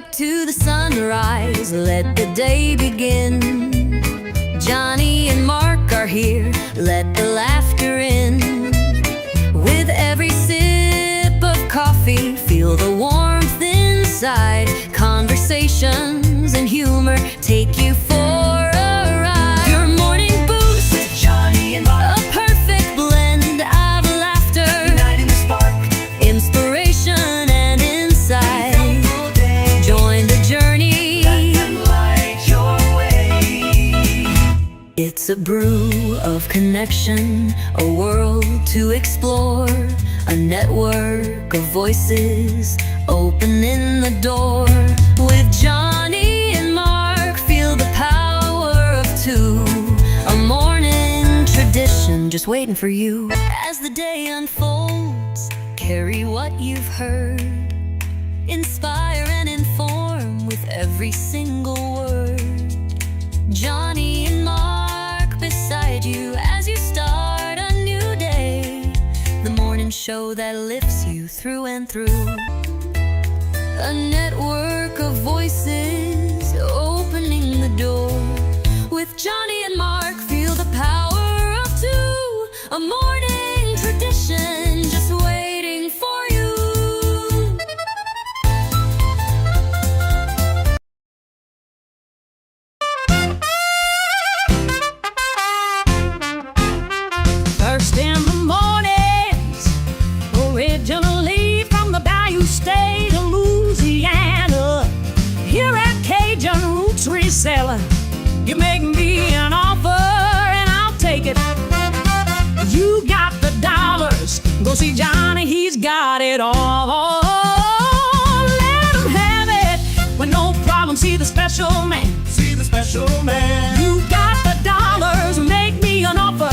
up to the sunrise, let the day begin. Johnny and Mark are here, let the laughter in. With every sip of coffee, feel the warmth inside. Conversations and humor take you for a ride. Your morning boost with Johnny and Mark, a perfect blend of laughter, uniting the spark, inspiration and insight. Join the journey, let them light your way. It's a brew of connection, a world to explore, a network of voices opening the door. With Johnny and Mark, feel the power of two, a morning tradition just waiting for you. As the day unfolds, carry what you've heard, inspire and inform with every single word. Johnny and Mark beside you as you start a new day, the morning show that lifts you through and through. A network of voices opening the door. With Johnny and Mark, feel the power of two, a morning tradition just waiting for you. First in the mornings, originally from the Bayou State of Louisiana. Here at Cajun Roots Reselling, you make me an offer and I'll take it. You got the dollars, go see Johnny, he's got it all. Let him have it with no problem, see the special man. See the special man. You got the dollars, make me an offer.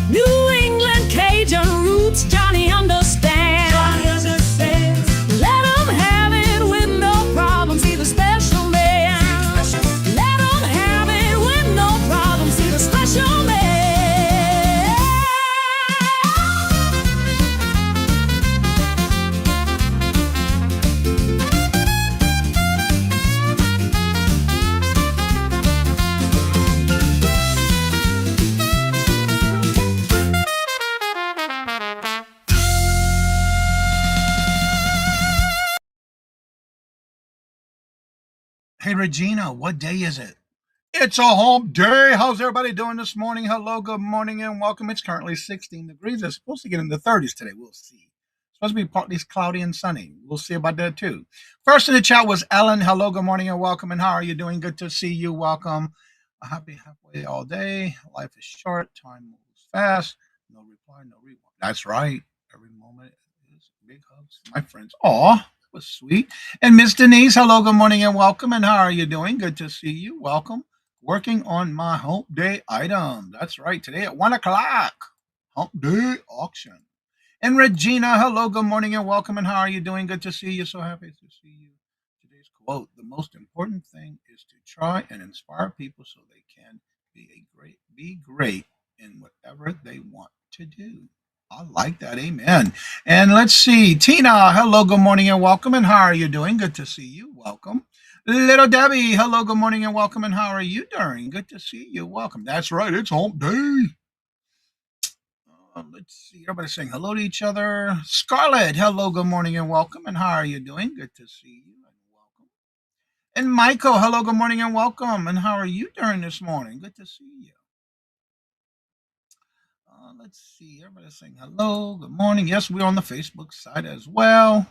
New England Cajun roots, Johnny understands. Johnny understands. Let him have it with no problem, see the special man. Let him have it with no problem, see the special man. Hey, Regina, what day is it? It's a hump day. How's everybody doing this morning? Hello, good morning, and welcome. It's currently 16 degrees. It's supposed to get in the 30s today. We'll see. It's supposed to be partly cloudy and sunny. We'll see about that, too. First in the chat was Ellen. Hello, good morning, and welcome. And how are you doing? Good to see you. Welcome. A happy halfway all day. Life is short. Time moves fast. No reply, no rewind. That's right. Every moment is big hugs. My friends. Aw. Was sweet. And Miss Denise, hello, good morning, and welcome. And how are you doing? Good to see you. Welcome. Working on my hump day item. That's right. Today at 1 o'clock. Hump day auction. And Regina, hello, good morning, and welcome. And how are you doing? Good to see you. So happy to see you. Today's quote: the most important thing is to try and inspire people so they can be great in whatever they want to do. I like that. Amen. And let's see. Tina, hello, good morning, and welcome. And how are you doing? Good to see you. Welcome. Little Debbie, hello, good morning, and welcome. And how are you doing? Good to see you. Welcome. That's right. It's hump day. Let's see. Everybody saying hello to each other. Scarlett, hello, good morning, and welcome. And how are you doing? Good to see you. And welcome. And Michael, hello, good morning, and welcome. And how are you doing this morning? Good to see you. Let's see. Everybody's saying hello, good morning. Yes, we're on the Facebook side as well.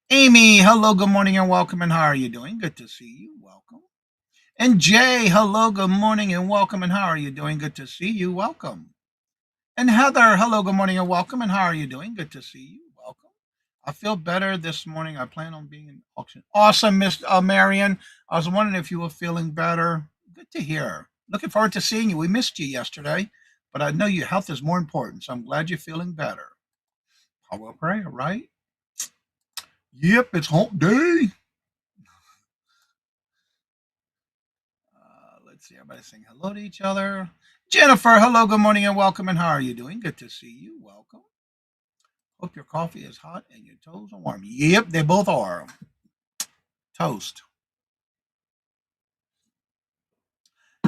Amy, hello, good morning, and welcome. And how are you doing? Good to see you. Welcome. And Jay, hello, good morning, and welcome. And how are you doing? Good to see you. Welcome. And Heather, hello, good morning, and welcome. And how are you doing? Good to see you. Welcome. I feel better this morning. I plan on being in auction. Awesome, Miss Marion. I was wondering if you were feeling better. Good to hear. Looking forward to seeing you. We missed you yesterday. But I know your health is more important, so I'm glad you're feeling better. Power of prayer, right? Yep, it's hump day. Let's see, everybody saying hello to each other. Jennifer, hello, good morning, and welcome. And how are you doing? Good to see you. Welcome. Hope your coffee is hot and your toes are warm. Yep, they both are. toast.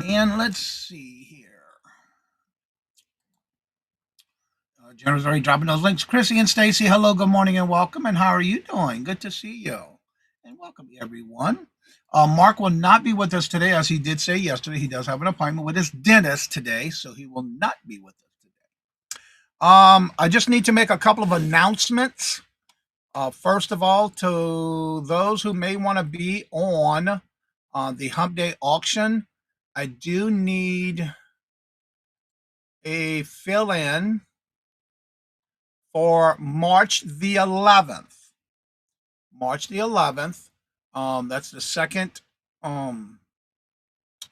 And let's see here. Jennifer's already dropping those links. Chrissy and Stacy, hello, good morning, and welcome. And how are you doing? Good to see you. And welcome, everyone. Mark will not be with us today, as he did say yesterday. He does have an appointment with his dentist today, so he will not be with us today. I just need to make a couple of announcements. First of all, to those who may want to be on the Hump Day auction, I do need a fill-in for March the 11th. March the 11th. That's the second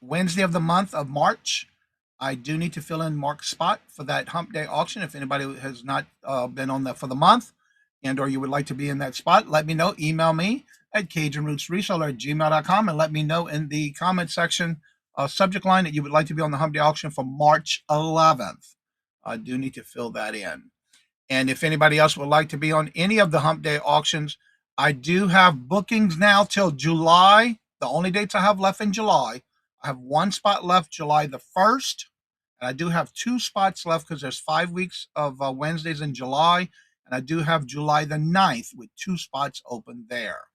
Wednesday of the month of March. I do need to fill in Mark's spot for that Hump Day auction. If anybody has not been on that for the month, and or you would like to be in that spot, let me know. Email me at CajunRootsReseller@gmail.com and let me know in the comment section subject line that you would like to be on the Hump Day auction for March 11th. I do need to fill that in. And if anybody else would like to be on any of the Hump Day auctions, I do have bookings now till July. The only dates I have left in July, I have one spot left July the 1st. And I do have 2 spots left because there's 5 weeks of Wednesdays in July. And I do have July the 9th with 2 spots open there.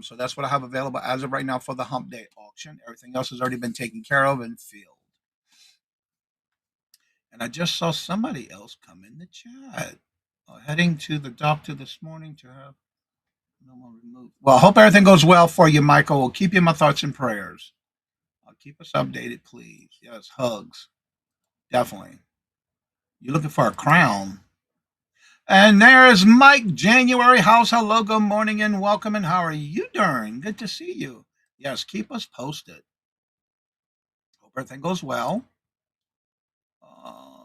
So that's what I have available as of right now for the Hump Day auction. Everything else has already been taken care of and filled. And I just saw somebody else come in the chat. Heading to the doctor this morning to have no more removed. Well, I hope everything goes well for you, Michael. We'll keep you in my thoughts and prayers. Keep us updated, please. Yes, hugs. Definitely. You're looking for a crown. And there is Mike January House. Hello, good morning, and welcome. And how are you doing? Good to see you. Yes, keep us posted. Hope everything goes well.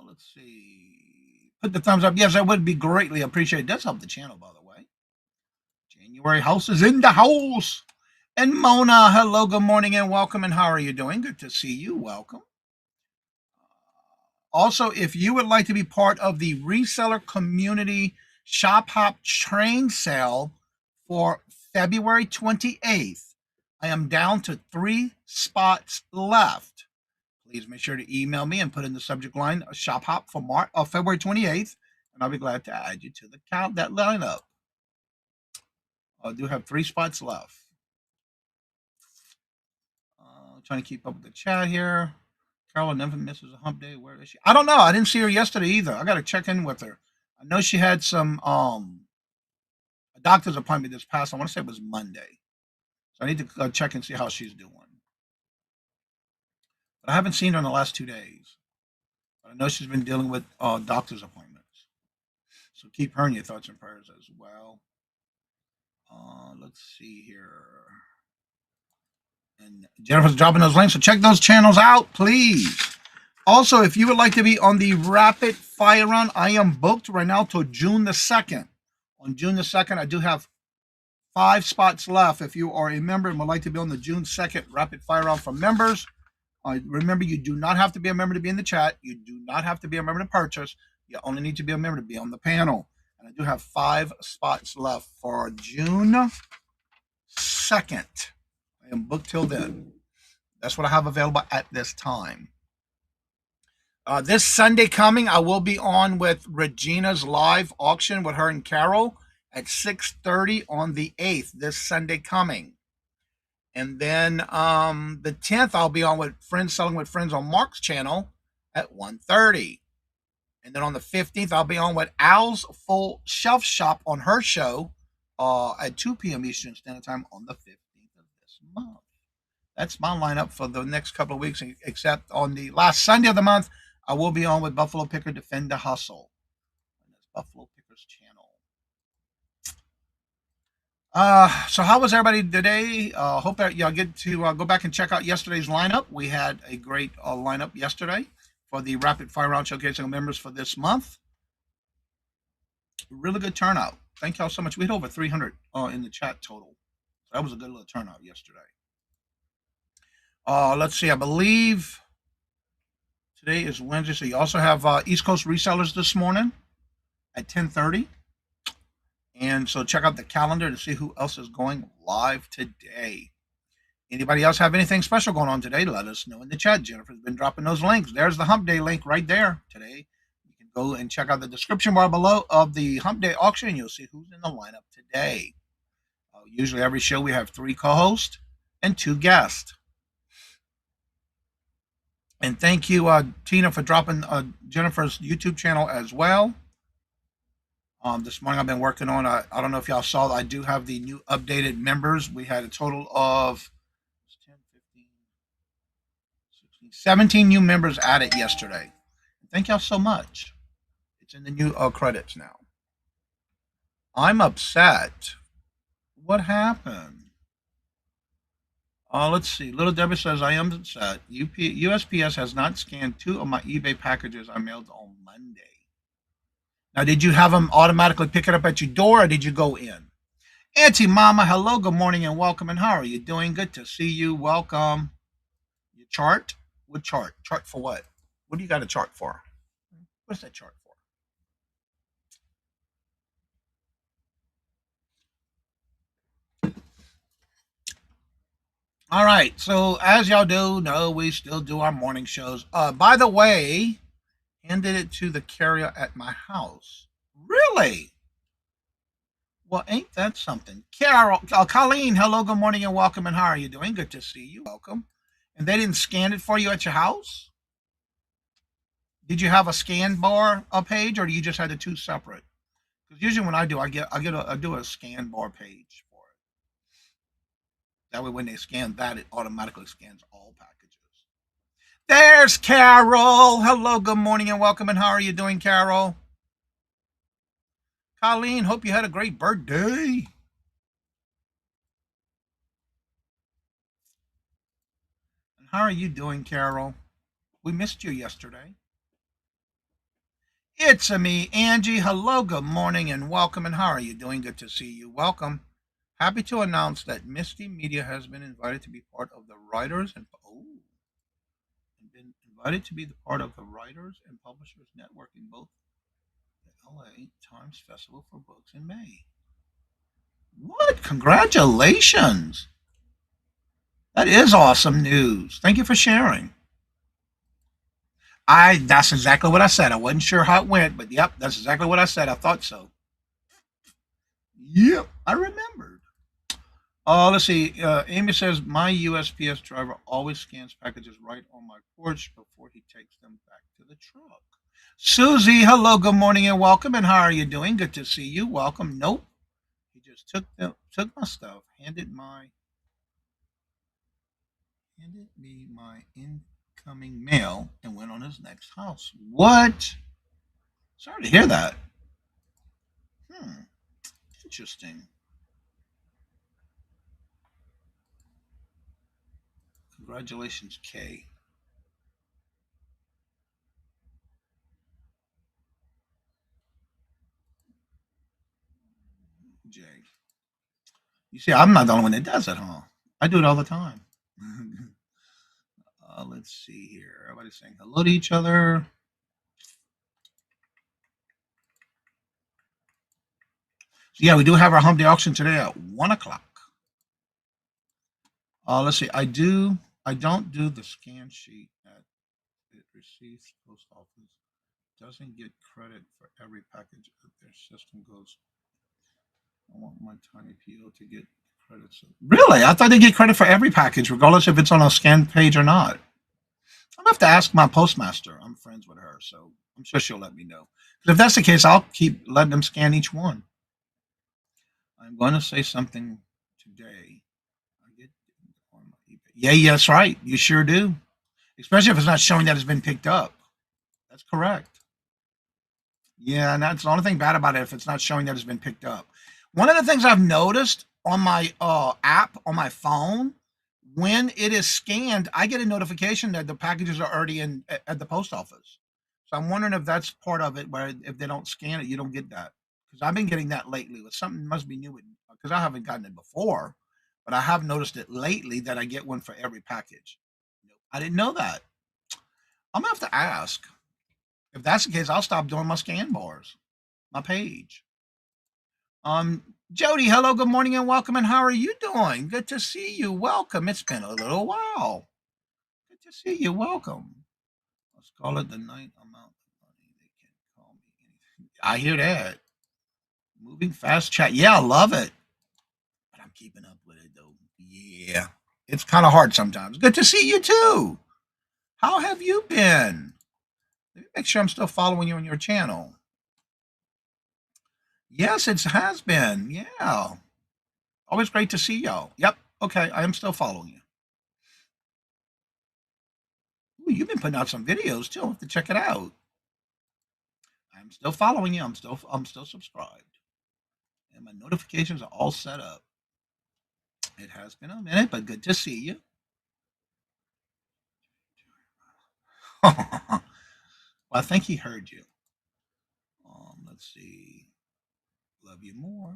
Let's see. Put the thumbs up. Yes, I would be greatly appreciated. It does help the channel, by the way. January House is in the house. And Mona, hello, good morning, and welcome. And how are you doing? Good to see you. Welcome. Also, if you would like to be part of the reseller community Shop Hop train sale for February 28th, I am down to 3 spots left. Please make sure to email me and put in the subject line Shop Hop for February 28th, and I'll be glad to add you to that lineup. I do have 3 spots left. Trying to keep up with the chat here. Carol never misses a hump day. Where is she? I don't know. I didn't see her yesterday either. I got to check in with her. I know she had some a doctor's appointment this past. I want to say it was Monday. So I need to check and see how she's doing. But I haven't seen her in the last 2 days. But I know she's been dealing with doctor's appointments. So keep her in your thoughts and prayers as well. Let's see here. And Jennifer's dropping those links, so check those channels out, please. Also, if you would like to be on the rapid fire round, I am booked right now till June the 2nd. On June the 2nd, I do have 5 spots left. If you are a member and would like to be on the June 2nd rapid fire round for members, remember, you do not have to be a member to be in the chat. You do not have to be a member to purchase. You only need to be a member to be on the panel. And I do have 5 spots left for June 2nd. I am booked till then. That's what I have available at this time. This Sunday coming, I will be on with Regina's live auction with her and Carol at 6:30 on the 8th, this Sunday coming. And then the 10th, I'll be on with Friends Selling with Friends on Mark's channel at 1:30. And then on the 15th, I'll be on with Al's Full Shelf Shop on her show at 2 p.m. Eastern Standard Time on the 15th. Month. That's my lineup for the next couple of weeks, except on the last Sunday of the month, I will be on with Buffalo Picker Defend the Hustle. And that's Buffalo Picker's channel. So how was everybody today? Hope that y'all get to go back and check out yesterday's lineup. We had a great lineup yesterday for the Rapid Fire Round showcasing members for this month. Really good turnout. Thank y'all so much. We had over 300 in the chat total. That was a good little turnout yesterday. Let's see. I believe today is Wednesday, so you also have East Coast resellers this morning at 10:30. And so check out the calendar to see who else is going live today. Anybody else have anything special going on today? Let us know in the chat. Jennifer's been dropping those links. There's the Hump Day link right there today. You can go and check out the description bar below of the Hump Day auction, and you'll see who's in the lineup today. Usually every show we have 3 co-hosts and 2 guests. And thank you, Tina, for dropping Jennifer's YouTube channel as well. This morning I've been working on, I don't know if y'all saw, I do have the new updated members. We had a total of 10, 15, 16, 17 new members added yesterday. Thank y'all so much. It's in the new credits now. I'm upset. What happened? Let's see. Little Debbie says, I am upset. USPS has not scanned 2 of my eBay packages I mailed on Monday. Now, did you have them automatically pick it up at your door, or did you go in? Auntie Mama, hello, good morning, and welcome. And how are you doing? Good to see you. Welcome. Your chart? What chart? Chart for what? What do you got a chart for? What's that chart for? All right, so as y'all do know, we still do our morning shows. By the way, handed it to the carrier at my house. Really? Well, ain't that something? Colleen, hello, good morning, and welcome. And how are you doing? Good to see you. Welcome. And they didn't scan it for you at your house? Did you have a scan bar page, or do you just had the 2 separate? Because usually when I do, I do a scan bar page. That way when they scan that, it automatically scans all packages. There's Carol. Hello, good morning, and welcome. And how are you doing, Carol? Colleen, hope you had a great birthday. And how are you doing, Carol? We missed you yesterday. It's me, Angie. Hello, good morning, and welcome. And how are you doing? Good to see you. Welcome. Happy to announce that Misty Media has been invited to be part of the Writers and Writers and Publishers Network in both the LA Times Festival for Books in May. What? Congratulations! That is awesome news. Thank you for sharing. That's exactly what I said. I wasn't sure how it went, but yep, that's exactly what I said. I thought so. Yep, I remembered. Let's see. Amy says, my USPS driver always scans packages right on my porch before he takes them back to the truck. Susie, hello, good morning, and welcome. And how are you doing? Good to see you. Welcome. Nope. He just took my stuff, handed me my incoming mail, and went on his next house. What? Sorry to hear that. Interesting. Congratulations, Kay. Jay. You see, I'm not the only one that does it, huh? I do it all the time. Let's see here. Everybody's saying hello to each other. So yeah, we do have our Hump Day auction today at 1 o'clock. Let's see. I don't do the scan sheet at it receives post office. Doesn't get credit for every package that their system goes. I want my tiny PO to get credit. Really? I thought they get credit for every package, regardless if it's on a scan page or not. I'm gonna have to ask my postmaster. I'm friends with her, so I'm sure she'll let me know. But if that's the case, I'll keep letting them scan each one. I'm going to say something today. Yeah, that's right. You sure do. Especially if it's not showing that it's been picked up. That's correct. Yeah, and that's the only thing bad about it if it's not showing that it's been picked up. One of the things I've noticed on my app on my phone, when it is scanned, I get a notification that the packages are already in at the post office. So I'm wondering if that's part of it, where if they don't scan it, you don't get that. Because I've been getting that lately. With something must be new, because I haven't gotten it before, but I have noticed it lately that I get one for every package. I didn't know that. I'm gonna have to ask. If that's the case, I'll stop doing my scan bars, my page. Jody, hello, good morning, and welcome. And how are you doing? Good to see you. Welcome. It's been a little while. Good to see you. Welcome. Let's call it the night amount of money. They can call me anything. I hear that. Moving fast chat. Yeah, I love it. But I'm keeping up with it though. Yeah. It's kind of hard sometimes. Good to see you too. How have you been? Let me make sure I'm still following you on your channel. Yes, it has been. Yeah. Always great to see y'all. Yep. Okay. I am still following you. Ooh, you've been putting out some videos too. I'll have to check it out. I'm still following you. I'm still subscribed. And my notifications are all set up. It has been a minute, but good to see you. Well, I think he heard you. Let's see. Love you more.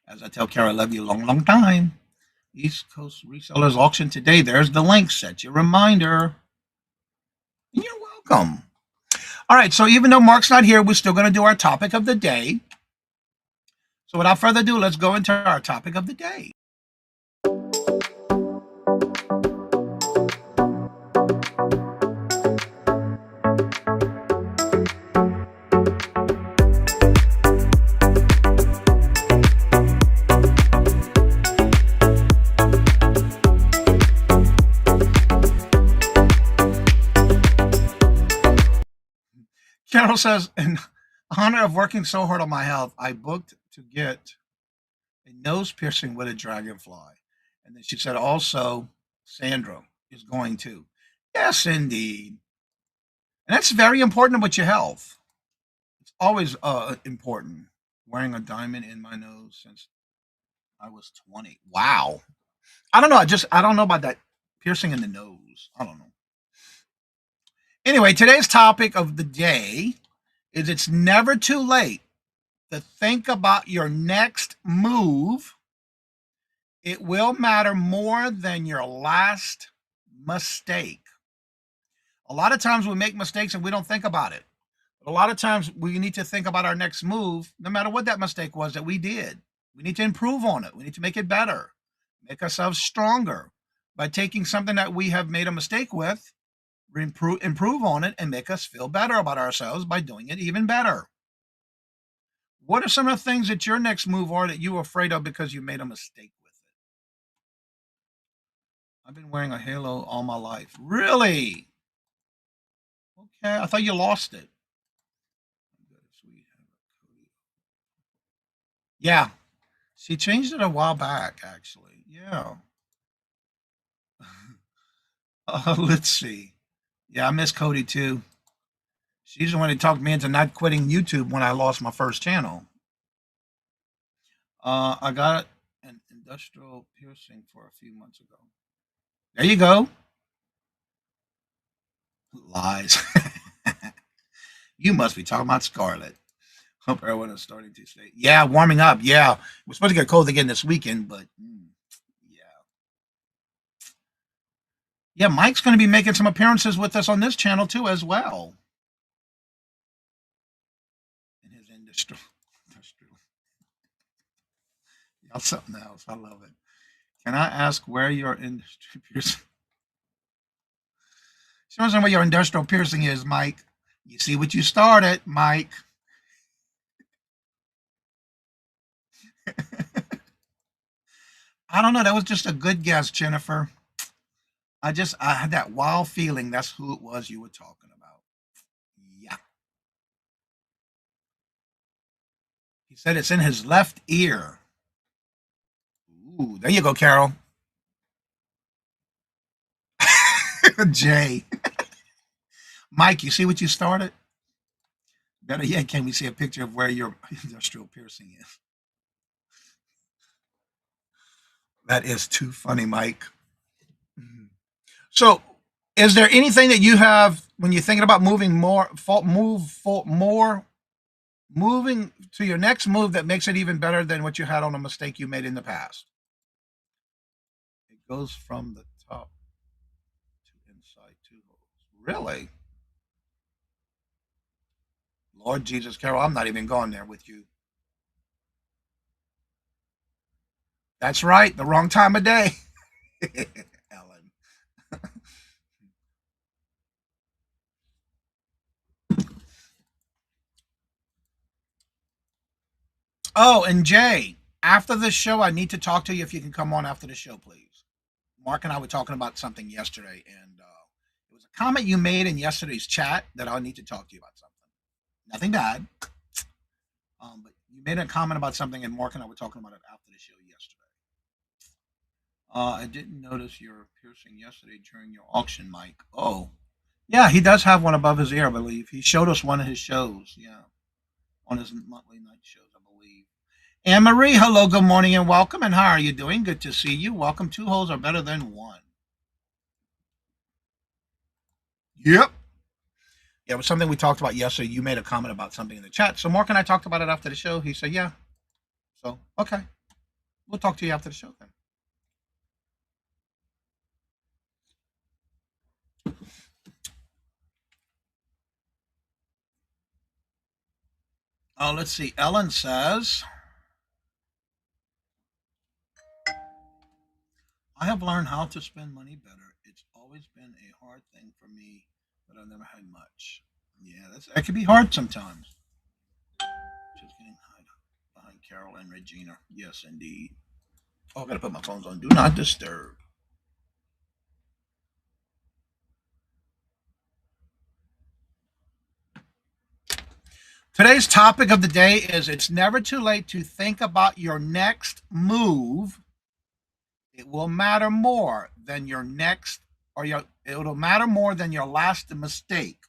As I tell Kara, love you a long, long time. East Coast Resellers Auction today. There's the link. Set your reminder. You're welcome. All right. So even though Mark's not here, we're still going to do our topic of the day. So without further ado, let's go into our topic of the day. Carol says, in honor of working so hard on my health, I booked to get a nose piercing with a dragonfly. And then she said, also, Sandra is going to. Yes, indeed. And that's very important with your health. It's always important. Wearing a diamond in my nose since I was 20. Wow. I don't know. I don't know about that piercing in the nose. I don't know. Anyway, today's topic of the day is it's never too late to think about your next move. It will matter more than your last mistake. A lot of times we make mistakes and we don't think about it. But a lot of times we need to think about our next move, no matter what that mistake was that we did. We need to improve on it. We need to make it better, make ourselves stronger by taking something that we have made a mistake with, improve on it, and make us feel better about ourselves by doing it even better. What are some of the things that your next move are that you were afraid of because you made a mistake with it? I've been wearing a halo all my life. Really? Okay, I thought you lost it. Yeah, she changed it a while back, actually. Yeah. Let's see. Yeah, I miss Cody too. She's the one that talked me into not quitting YouTube when I lost my first channel. I got an industrial piercing for a few months ago. There you go. Lies. You must be talking about Scarlet. Hope everyone is starting to say, yeah, warming up. Yeah, we're supposed to get cold again this weekend, but yeah. Yeah, Mike's going to be making some appearances with us on this channel too, as well. In his industry. Y'all something else. I love it. Can I ask where your industry piercing? Show us where your industrial piercing is, Mike. You see what you started, Mike. I don't know. That was just a good guess, Jennifer. I had that wild feeling that's who it was you were talking about. Yeah. He said it's in his left ear. Ooh, there you go, Carol. Jay. Mike, you see what you started? Better yet, can we see a picture of where your industrial piercing is? That is too funny, Mike. So, is there anything that you have when you're thinking about moving moving to your next move that makes it even better than what you had on a mistake you made in the past? It goes from the top to inside two holes. Really? Lord Jesus, Carol, I'm not even going there with you. That's right. The wrong time of day. Ellen. Oh, and Jay, after the show, I need to talk to you if you can come on after the show, please. Mark and I were talking about something yesterday, and it was a comment you made in yesterday's chat that I need to talk to you about something. Nothing bad, but you made a comment about something, and Mark and I were talking about it after the show yesterday. I didn't notice your piercing yesterday during your auction, Mike. Oh, yeah, he does have one above his ear, I believe. He showed us one of his shows, yeah, on his monthly night shows, I believe. Anne Marie, hello, good morning, and welcome. And how are you doing? Good to see you. Welcome. Two holes are better than one. Yep. Yeah, it was something we talked about yesterday. You made a comment about something in the chat. So Mark and I talked about it after the show. He said, yeah. So, okay. We'll talk to you after the show then. Let's see. Ellen says, I have learned how to spend money better. It's always been a hard thing for me, but I've never had much. Yeah, that can be hard sometimes. Just getting behind Carol and Regina. Yes, indeed. Oh, I gotta put my phones on. Do not disturb. Today's topic of the day is it's never too late to think about your next move. It will matter more than your next it'll matter more than your last mistake.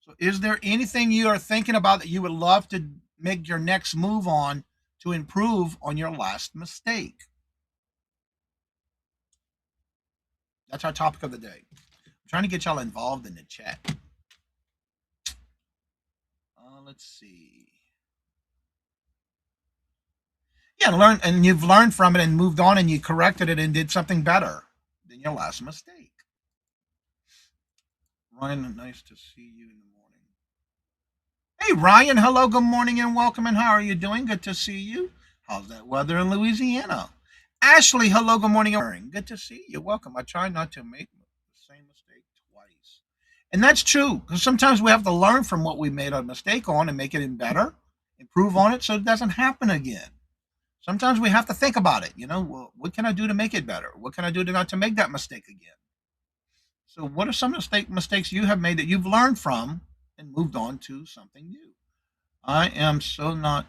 So is there anything you are thinking about that you would love to make your next move on to improve on your last mistake? That's our topic of the day. I'm trying to get y'all involved in the chat. Let's see. Yeah, learn, and you've learned from it and moved on and you corrected it and did something better than your last mistake. Ryan, nice to see you in the morning. Hey, Ryan, hello, good morning and welcome. And how are you doing? Good to see you. How's that weather in Louisiana? Ashley, hello, good morning. Good to see you. Welcome. I try not to make the same mistake twice. And that's true, because sometimes we have to learn from what we made a mistake on and make it better, improve on it so it doesn't happen again. Sometimes we have to think about it. Well, what can I do to make it better? What can I do to not to make that mistake again? So what are some mistakes you have made that you've learned from and moved on to something new? I am so not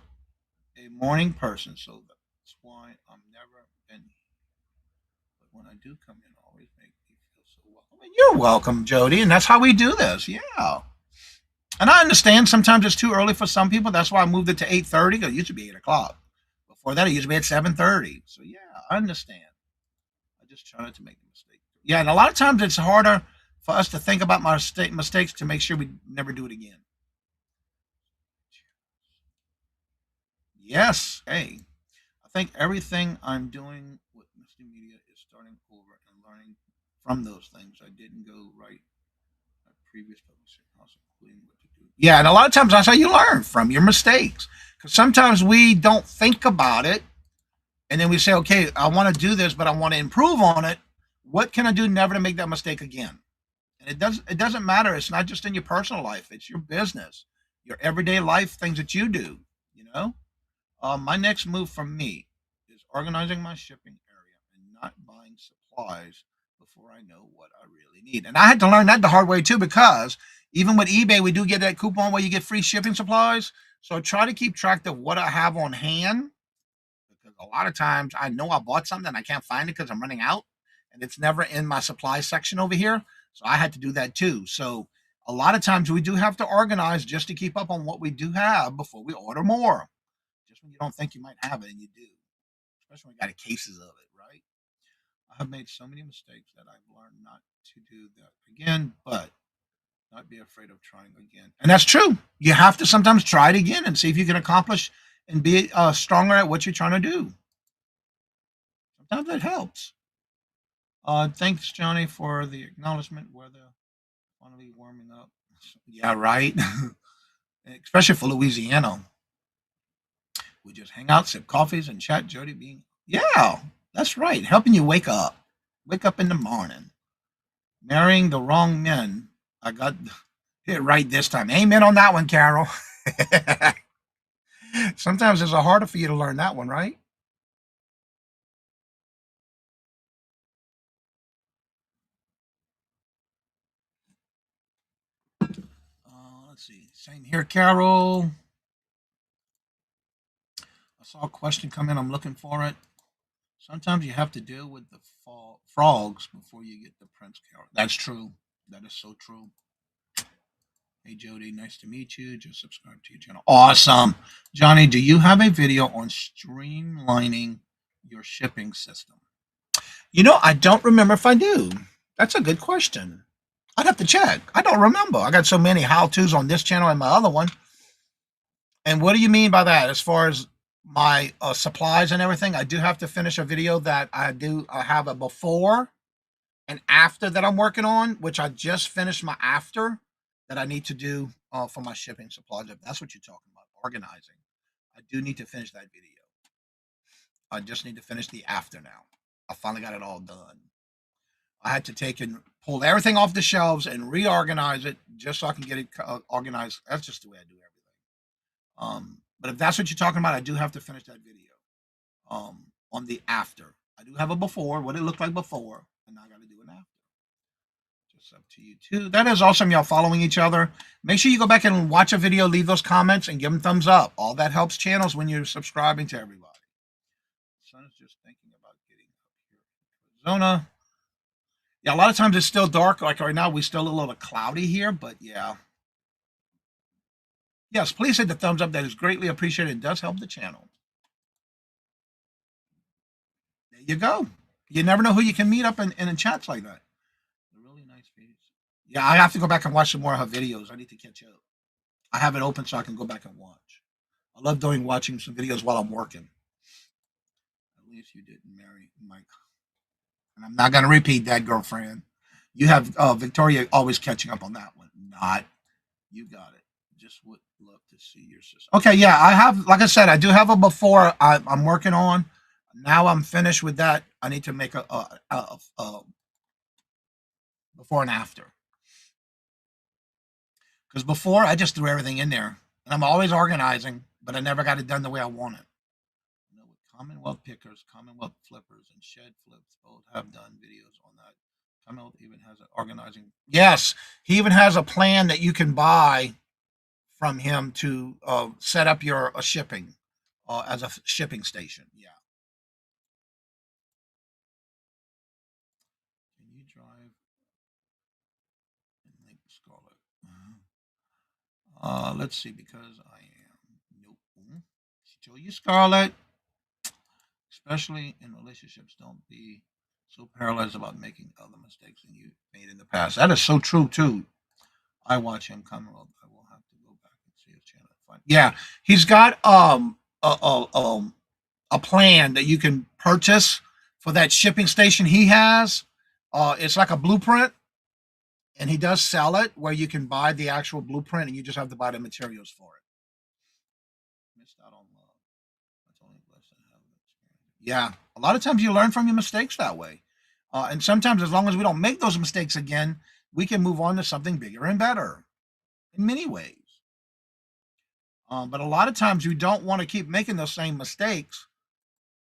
a morning person, so that's why I'm never been. But when I do come in, always make me feel so welcome. And you're welcome, Jody, and that's how we do this. Yeah. And I understand sometimes it's too early for some people. That's why I moved it to 8:30. It used to be 8 o'clock. Before that, it used to be at 7:30. So yeah, I understand. I just try not to make a mistake. Yeah, and a lot of times it's harder for us to think about my mistakes to make sure we never do it again. Yes. Hey, I think everything I'm doing with Misty Media is starting over and learning from those things. I didn't go right at previous publishing house, including what to do. Yeah, and a lot of times that's how you learn from your mistakes. Because sometimes we don't think about it, and then we say, okay, I want to do this, but I want to improve on it. What can I do never to make that mistake again? And it doesn't matter. It's not just in your personal life. It's your business, your everyday life, things that you do, you know? My next move from me is organizing my shipping area and not buying supplies before I know what I really need. And I had to learn that the hard way too, because even with eBay, we do get that coupon where you get free shipping supplies. So I try to keep track of what I have on hand, because a lot of times I know I bought something and I can't find it because I'm running out and it's never in my supply section over here. So I had to do that too. So a lot of times we do have to organize just to keep up on what we do have before we order more. Just when you don't think you might have it and you do, especially when you got cases of it, right? I have made so many mistakes that I've learned not to do that again, but not be afraid of trying again. And that's true. You have to sometimes try it again and see if you can accomplish and be stronger at what you're trying to do. Sometimes that helps. Thanks, Johnny, for the acknowledgement. Weather finally warming up. Yeah, right. Especially for Louisiana. We just hang out, sip coffees, and chat. Jody being Yeah, that's right. Helping you wake up. Wake up in the morning. Marrying the wrong men. I got it right this time. Amen on that one, Carol. Sometimes it's harder for you to learn that one, right? Let's see. Same here, Carol. I saw a question come in. I'm looking for it. Sometimes you have to deal with the frogs before you get the prince, Carol. That's true. That is so true. Hey, Jody, nice to meet you. Just subscribe to your channel. Awesome. Johnny, do you have a video on streamlining your shipping system? I don't remember if I do. That's a good question. I'd have to check. I don't remember. I got so many how-tos on this channel and my other one. And what do you mean by that? As far as my supplies and everything, I do have to finish a video that I have a before and after that I'm working on, which I just finished my after that I need to do for my shipping supplies. If that's what you're talking about, organizing. I do need to finish that video. I just need to finish the after now. I finally got it all done. I had to take and pull everything off the shelves and reorganize it just so I can get it organized. That's just the way I do everything. But if that's what you're talking about, I do have to finish that video on the after. I do have a before, what it looked like before, and now I got to do an after. Just up to you too. That is awesome, y'all following each other. Make sure you go back and watch a video, leave those comments, and give them thumbs up. All that helps channels when you're subscribing to everybody. Son is just thinking about getting up here. Arizona. Yeah, a lot of times it's still dark. Like right now, we're still a little cloudy here, but yeah. Yes, please hit the thumbs up. That is greatly appreciated. It does help the channel. There you go. You never know who you can meet up in chats like that. A really nice face. Yeah, I have to go back and watch some more of her videos. I need to catch up. I have it open so I can go back and watch. I love watching some videos while I'm working. At least you didn't marry Mike. And I'm not going to repeat that, girlfriend. You have Victoria always catching up on that one. Not. You got it. Just would love to see your sister. Okay, yeah, I have, like I said, I do have a before I'm working on. Now I'm finished with that. I need to make a before and after. Because before, I just threw everything in there. And I'm always organizing, but I never got it done the way I want it. With Commonwealth Pickers, Commonwealth Flippers, and Shed Flips both have done videos on that. Commonwealth even has an organizing. Yes, he even has a plan that you can buy from him to set up your shipping as a shipping station. Yeah. Can you drive and link Scarlet? Let's see, because I am. Nope. She told you, Scarlet. Especially in relationships, don't be so paralyzed about making other mistakes than you made in the past. That is so true too. I watch him come. I will have to go back and see his channel. Fine. Yeah, he's got a plan that you can purchase for that shipping station he has. It's like a blueprint, and he does sell it where you can buy the actual blueprint, and you just have to buy the materials for it. Missed out on love. That's only a blessing to have an experience. Yeah, a lot of times you learn from your mistakes that way, and sometimes as long as we don't make those mistakes again, we can move on to something bigger and better in many ways. But a lot of times you don't want to keep making those same mistakes,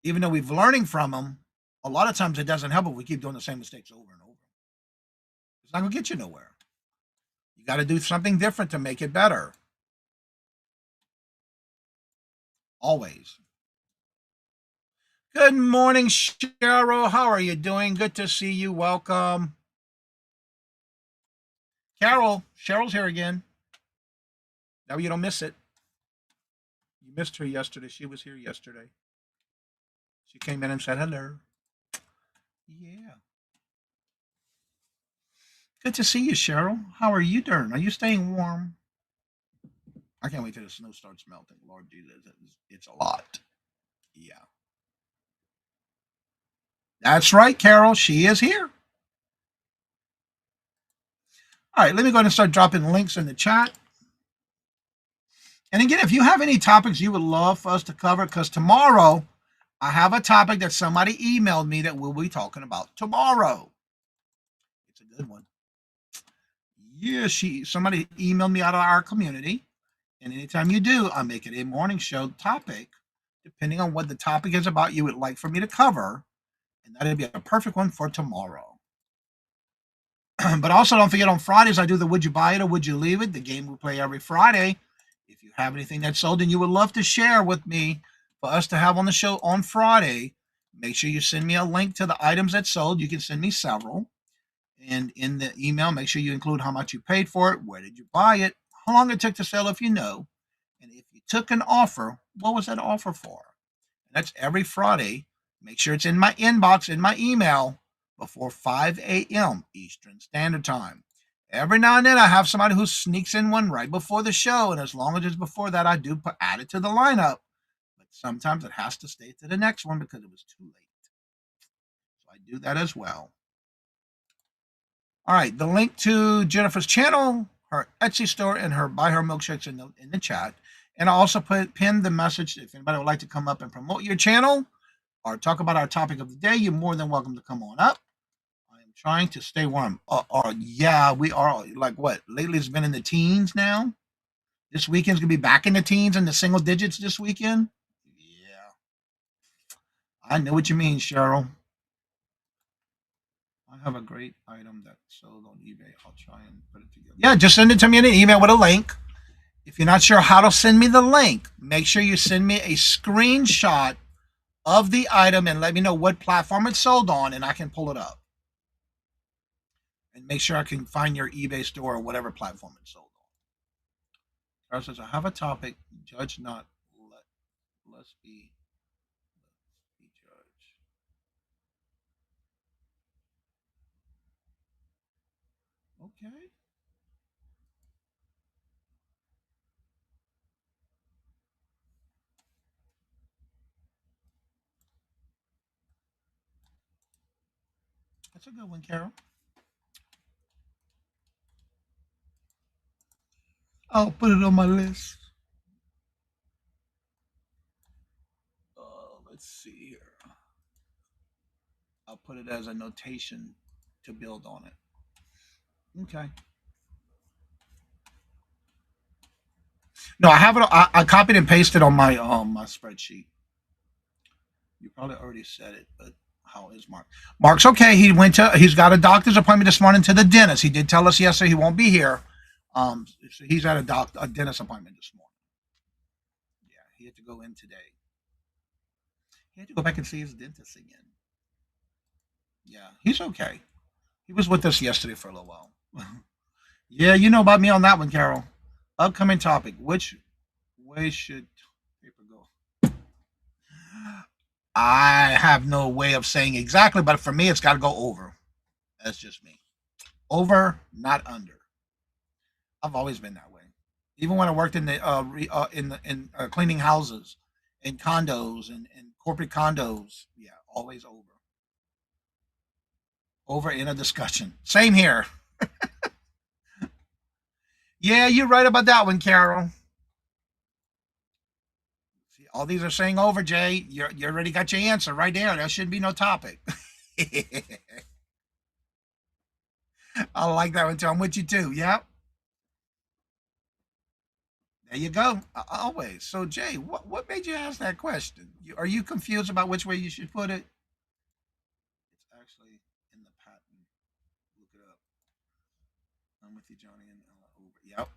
even though we've learning from them. A lot of times it doesn't help if we keep doing the same mistakes over and over. It's not going to get you nowhere. You got to do something different to make it better. Always. Good morning, Cheryl. How are you doing? Good to see you. Welcome. Carol, Cheryl's here again. Now you don't miss it. You missed her yesterday. She was here yesterday. She came in and said hello. Yeah. Good to see you, Cheryl. How are you doing? Are you staying warm? I can't wait till the snow starts melting. Lord Jesus, it's a lot. Yeah. That's right, Carol. She is here. All right, let me go ahead and start dropping links in the chat. And again, if you have any topics you would love for us to cover, because tomorrow I have a topic that somebody emailed me that we'll be talking about tomorrow. It's a good one. Yeah, somebody emailed me out of our community, and anytime you do, I make it a morning show topic, depending on what the topic is about you would like for me to cover, and that'd be a perfect one for tomorrow. But also, don't forget on Fridays I do the Would You Buy It or Would You Leave It, the game we play every Friday. If you have anything that's sold and you would love to share with me for us to have on the show on Friday, make sure you send me a link to the items that sold. You can send me several. And in the email, make sure you include how much you paid for it, where did you buy it, how long it took to sell if you know, and if you took an offer, what was that offer for? And that's every Friday. Make sure it's in my inbox, in my email, before 5 a.m. Eastern Standard Time. Every now and then I have somebody who sneaks in one right before the show, and as long as it's before that, I do add it to the lineup. But sometimes it has to stay to the next one because it was too late. So I do that as well. All right, the link to Jennifer's channel, her Etsy store, and her Buy Her Milkshakes in the chat. And I also pinned the message if anybody would like to come up and promote your channel or talk about our topic of the day, you're more than welcome to come on up. I am trying to stay warm. Yeah, we are. Like what? Lately it's been in the teens now. This weekend's going to be back in the teens and the single digits this weekend. Yeah. I know what you mean, Cheryl. I have a great item that sold on eBay. I'll try and put it together. Yeah, just send it to me in an email with a link. If you're not sure how to send me the link, make sure you send me a screenshot of the item and let me know what platform it's sold on, and I can pull it up. And make sure I can find your eBay store or whatever platform it's sold on. Carl says, I have a topic. Judge not. Let's be judge. Okay. That's a good one, Carol. I'll put it on my list. Let's see here. I'll put it as a notation to build on it. Okay. No, I have it. I copied and pasted on my spreadsheet. You probably already said it, but how is Mark? Mark's okay. He's got a doctor's appointment this morning to the dentist. He did tell us yesterday he won't be here. So he's at a dentist appointment this morning. Yeah, he had to go in today. He had to go back and see his dentist again. Yeah, he's okay. He was with us yesterday for a little while. Yeah, you know about me on that one, Carol. Upcoming topic. Which way should paper go? I have no way of saying exactly, but for me, it's got to go over. That's just me. Over, not under. I've always been that way. Even when I worked in the cleaning houses, in condos and corporate condos, yeah, always over. Over in a discussion. Same here. Yeah, you're right about that one, Carol. See, all these are saying over, Jay. You already got your answer right there. There shouldn't be no topic. I like that one too. I'm with you too. Yep. There you go. Always. So, Jay, what made you ask that question? Are you confused about which way you should put it? It's actually in the patent. Look it up. I'm with you, Johnny. And over. Yep.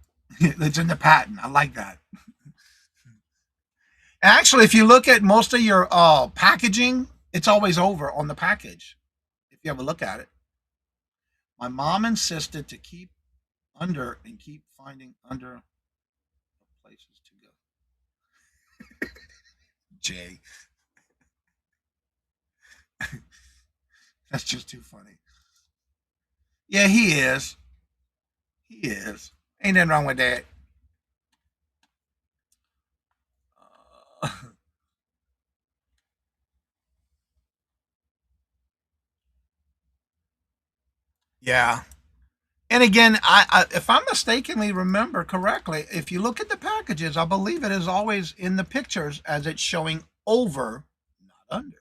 It's in the patent. I like that. Actually, if you look at most of your packaging, it's always over on the package. If you ever look at it. My mom insisted to keep under and keep finding under places to go. Jay. That's just too funny. Yeah, he is. He is. Ain't nothing wrong with that. Uh, yeah. And again, if I mistakenly remember correctly, if you look at the packages, I believe it is always in the pictures as it's showing over, not under.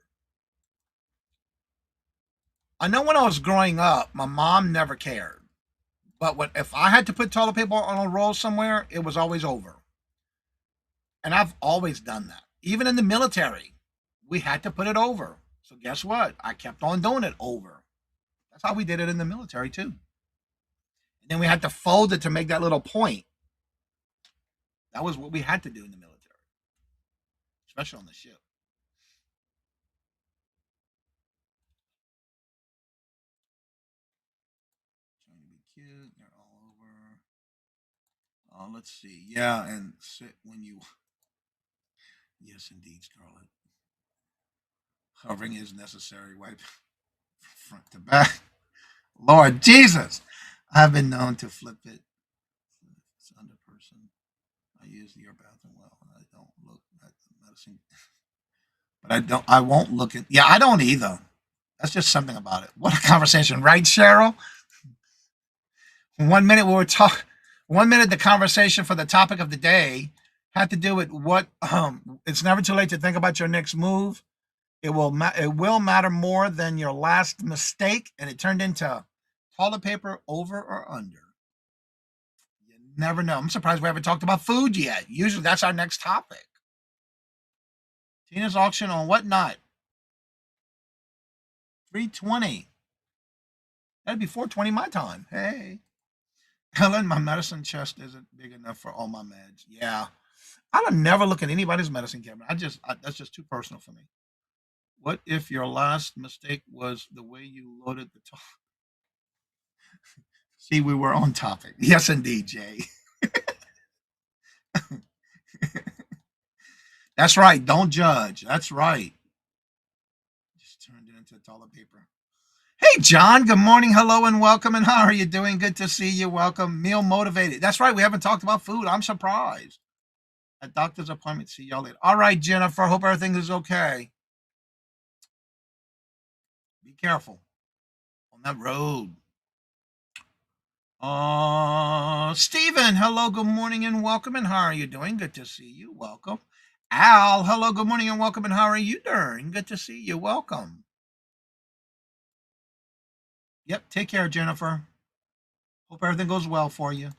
I know when I was growing up, my mom never cared. But if I had to put toilet paper on a roll somewhere, it was always over. And I've always done that. Even in the military, we had to put it over. So guess what? I kept on doing it over. That's how we did it in the military too. And then we had to fold it to make that little point. That was what we had to do in the military, especially on the ship. Trying to be cute. They're all over. Let's see. Yeah, and sit when you. Yes, indeed, Scarlett. Hovering is necessary. Wipe front to back. Lord Jesus, I've been known to flip it. It's under person. I use your bathroom well. I don't look at the medicine, but I don't. I won't look at. Yeah, I don't either. That's just something about it. What a conversation, right, Cheryl? 1 minute we were talking. 1 minute the conversation for the topic of the day had to do with what. It's never too late to think about your next move. It will matter more than your last mistake, and it turned into toilet paper over or under. You never know. I'm surprised we haven't talked about food yet. Usually that's our next topic. Tina's auction on what not? 320. That'd be 420 my time. Hey. Helen, my medicine chest isn't big enough for all my meds. Yeah. I don't never look at anybody's medicine cabinet. That's just too personal for me. What if your last mistake was the way you loaded the top? See, we were on topic. Yes, indeed, Jay. That's right. Don't judge. That's right. Just turned it into toilet paper. Hey, John. Good morning. Hello and welcome. And how are you doing? Good to see you. Welcome. Meal motivated. That's right. We haven't talked about food. I'm surprised. A doctor's appointment. See y'all later. All right, Jennifer. Hope everything is okay. Be careful on that road. Stephen, hello, good morning and welcome. And how are you doing? Good to see you. Welcome. Al, hello, good morning and welcome. And how are you doing? Good to see you. Welcome. Yep, take care, Jennifer. Hope everything goes well for you.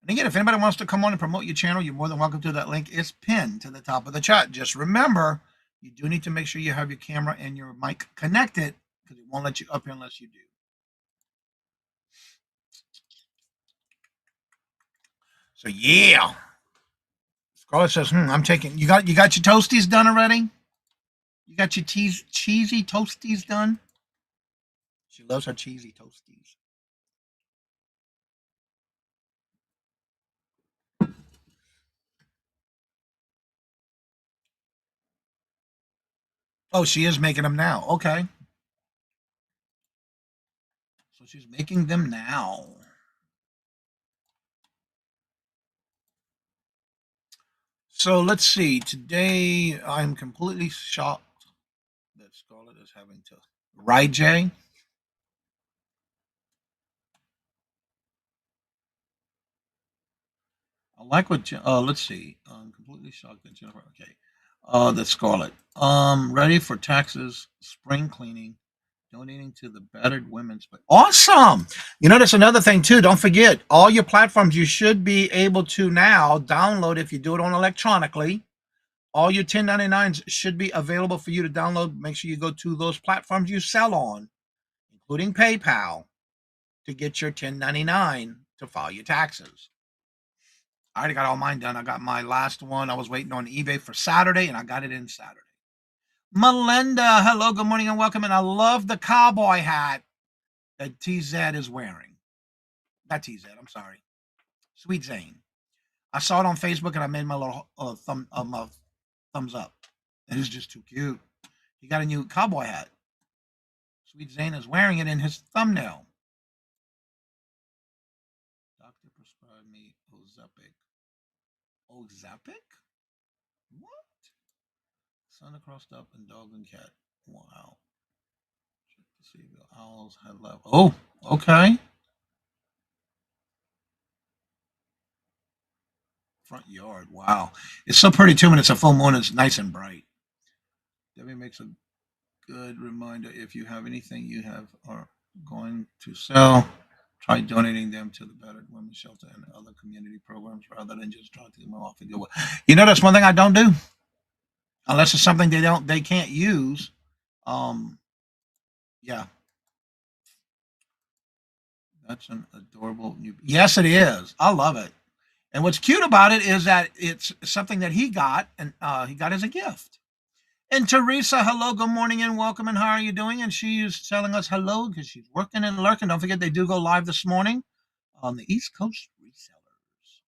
And again, if anybody wants to come on and promote your channel, you're more than welcome to. That link is pinned to the top of the chat. Just remember, you do need to make sure you have your camera and your mic connected because it won't let you up here unless you do. So yeah. Scarlett says, I'm taking you got your toasties done already? You got your cheesy toasties done? She loves her cheesy toasties. Oh, she is making them now. Okay. So she's making them now. So let's see. Today I'm completely shocked that Scarlett is having to. Right, Jay? I like what. Let's see. I'm completely shocked that Jennifer. Okay. That Scarlett. Ready for taxes, spring cleaning, donating to the battered women's. But awesome! You know, that's another thing too. Don't forget, all your platforms you should be able to now download if you do it on electronically. All your 1099s should be available for you to download. Make sure you go to those platforms you sell on, including PayPal, to get your 1099 to file your taxes. I already got all mine done. I got my last one. I was waiting on eBay for Saturday, and I got it in Saturday. Melinda, hello, good morning, and welcome. And I love the cowboy hat that TZ is wearing. Not TZ, I'm sorry. Sweet Zane. I saw it on Facebook, and I made my little thumbs up. It is just too cute. He got a new cowboy hat. Sweet Zane is wearing it in his thumbnail. Doctor prescribed me Ozempic. Ozempic? What? Sun across up and dog and cat. Wow. Check to see if the owls had left. Oh, okay. Front yard. Wow. It's so pretty too when it's a full moon. It's nice and bright. Debbie makes a good reminder. If you have anything you have are going to sell, try donating them to the battered women's shelter and other community programs rather than just dropping them off and go. You know, that's one thing I don't do unless it's something they can't use. Um, yeah, that's an adorable new. Yes, it is. I love it. And what's cute about it is that it's something that he got, and he got as a gift. And Teresa, hello, good morning, and welcome. And how are you doing? And she's telling us hello because she's working and lurking. Don't forget, they do go live this morning on the East Coast Resellers.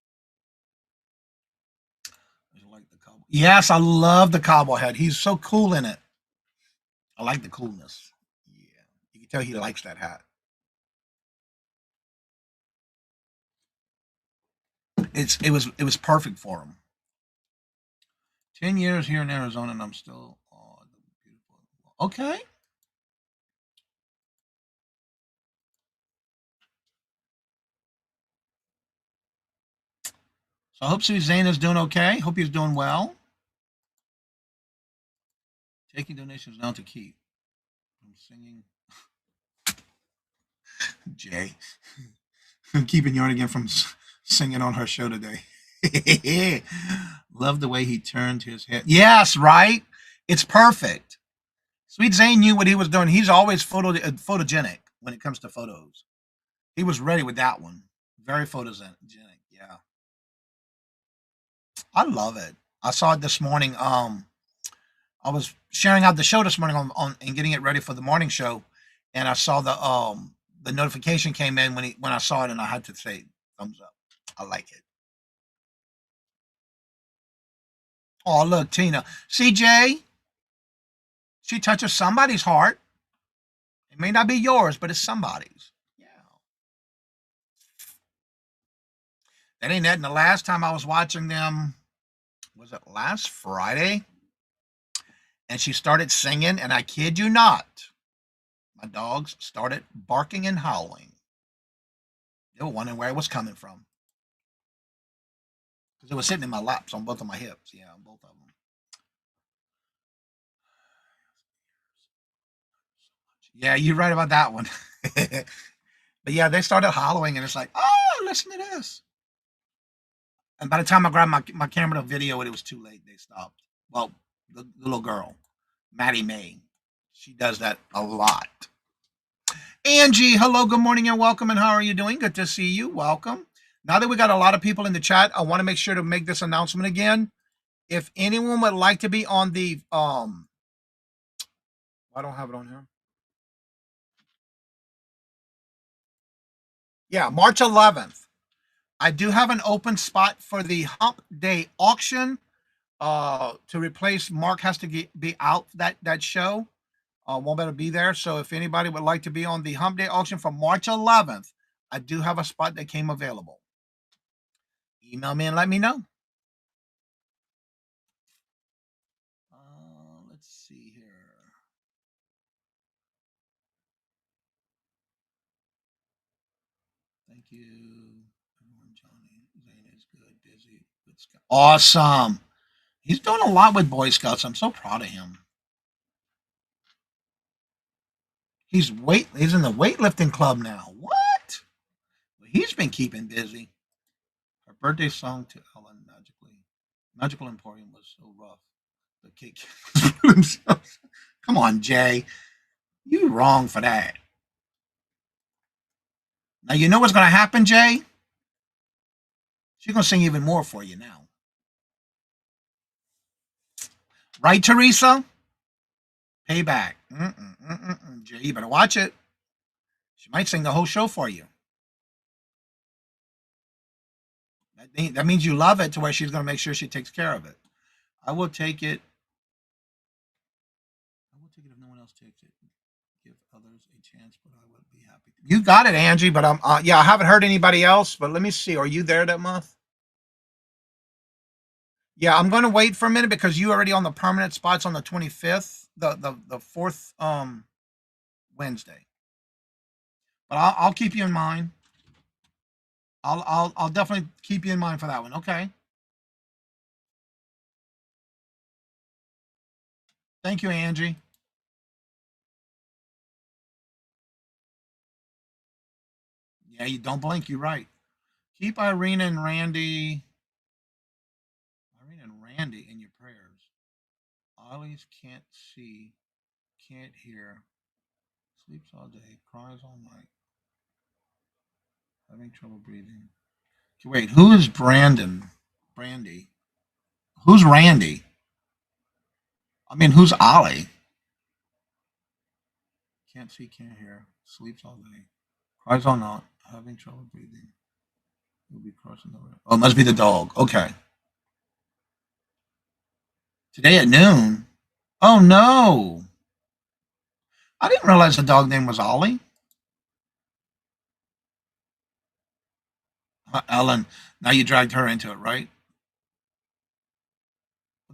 I like the cowboy. Yes, I love the cowboy hat. He's so cool in it. I like the coolness. Yeah, you can tell he likes that hat. It was perfect for him. 10 years here in Arizona, and I'm still beautiful. Okay. So I hope Suzanne is doing okay. Hope he's doing well. Taking donations now to keep. I'm singing. Jay. I'm keeping Yarn again from singing on her show today. Love the way he turned his head. Yes, right? It's perfect. Sweet Zane knew what he was doing. He's always photogenic when it comes to photos. He was ready with that one. Very photogenic. Yeah. I love it. I saw it this morning. I was sharing out the show this morning on and getting it ready for the morning show, and I saw the notification came in when I saw it, and I had to say thumbs up. I like it. Oh, look, Tina, CJ, she touches somebody's heart. It may not be yours, but it's somebody's. Yeah, that ain't that. And the last time I was watching them, was it last Friday? And she started singing, and I kid you not, my dogs started barking and howling. They were wondering where it was coming from because it was sitting in my laps on both of my hips. Yeah, on both of them. Yeah, you're right about that one. But yeah, they started hollering, and it's like, oh, listen to this. And by the time I grabbed my camera to video it, it was too late. They stopped. Well, the little girl, Maddie May, she does that a lot. Angie, hello, good morning, and welcome. And how are you doing? Good to see you. Welcome. Now that we got a lot of people in the chat, I want to make sure to make this announcement again. If anyone would like to be on the I don't have it on here. Yeah, March 11th. I do have an open spot for the Hump Day auction. To replace Mark has to be out that show. Won't better be there. So if anybody would like to be on the Hump Day auction for March 11th, I do have a spot that came available. Email me and let me know. Let's see here. Thank you, everyone. Johnny Zane is good, busy, good scout. Awesome. He's doing a lot with Boy Scouts. I'm so proud of him. He's in the weightlifting club now. What? He's been keeping busy. Her birthday song to Ellen Magical Emporium was so rough. The kid himself. Come on, Jay. You wrong for that. Now you know what's gonna happen, Jay? She's gonna sing even more for you now. Right, Teresa? Payback. Jay, you better watch it. She might sing the whole show for you. That means you love it to where she's going to make sure she takes care of it. I will take it. I will take it if no one else takes it. Give others a chance, but I would be happy. You got it, Angie. But yeah, I haven't heard anybody else. But let me see. Are you there that month? Yeah, I'm going to wait for a minute because you already on the permanent spots on the 25th, the fourth Wednesday. But I'll keep you in mind. I'll definitely keep you in mind for that one. Okay. Thank you, Angie. Yeah, you don't blink. You're right. Keep Irene and Randy in your prayers. Ollie's can't see, can't hear, sleeps all day, cries all night, having trouble breathing. Okay, wait, who is Brandon? Brandy. Who's Randy? I mean, who's Ollie? Can't see, can't hear, sleeps all day, cries all night, having trouble breathing. He'll be crossing the road. Oh, it must be the dog. Okay. Today at noon. Oh no. I didn't realize the dog name was Ollie. Ellen. Now you dragged her into it, right?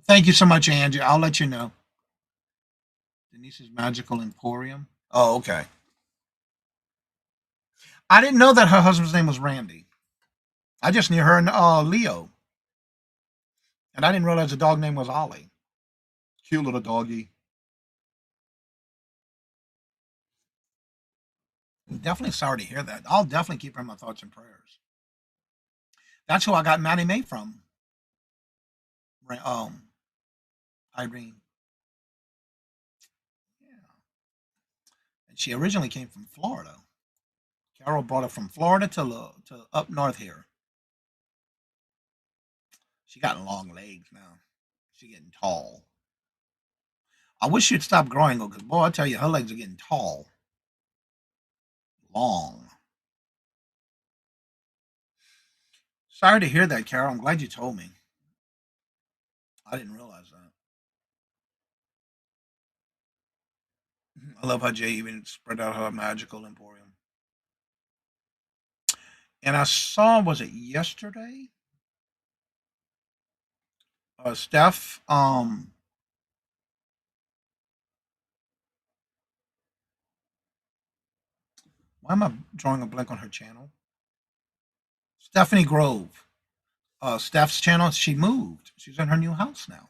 Thank you so much, Angie. I'll let you know. Denise's Magical Emporium. Oh, okay. I didn't know that her husband's name was Randy. I just knew her and Leo. And I didn't realize the dog name was Ollie. Cute little doggy. Definitely sorry to hear that. I'll definitely keep her in my thoughts and prayers. That's who I got Maddie Mae from. Um, Irene. Yeah. And she originally came from Florida. Carol brought her from Florida to up north here. She got long legs now. She getting tall. I wish she'd stop growing though, because boy, I tell you, her legs are getting tall, long. Sorry to hear that, Carol. I'm glad you told me. I didn't realize that. I love how Jay even spread out her magical emporium. And I saw, was it yesterday? Steph, why am I drawing a blank on her channel? Stephanie Grove. Steph's channel, she moved. She's in her new house now.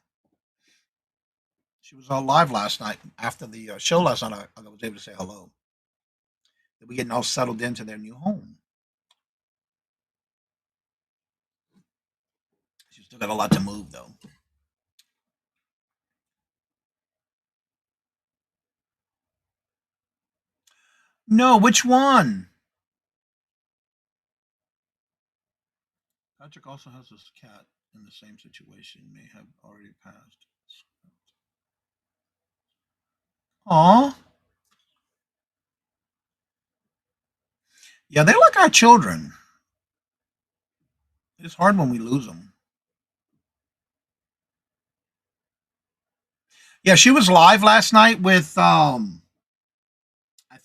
She was live last night after the show last night. I was able to say hello. They'll be getting all settled into their new home. She's still got a lot to move, though. No, which one? Patrick also has this cat in the same situation. May have already passed. Aw. Yeah, they're like our children. It's hard when we lose them. Yeah, she was live last night with I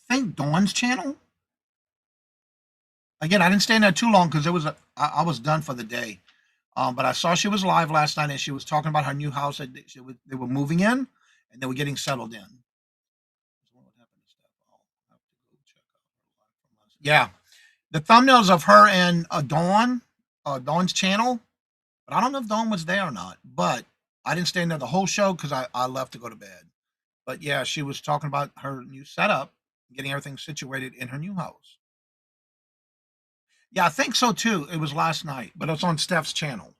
think Dawn's channel. Again, I didn't stay in there too long because I was done for the day. But I saw she was live last night and she was talking about her new house that they were moving in and they were getting settled in. Yeah, the thumbnails of her and Dawn's channel, but I don't know if Dawn was there or not. But I didn't stay in there the whole show because I left to go to bed. But yeah, she was talking about her new setup, getting everything situated in her new house. Yeah, I think so too. It was last night, but it's on Steph's channel.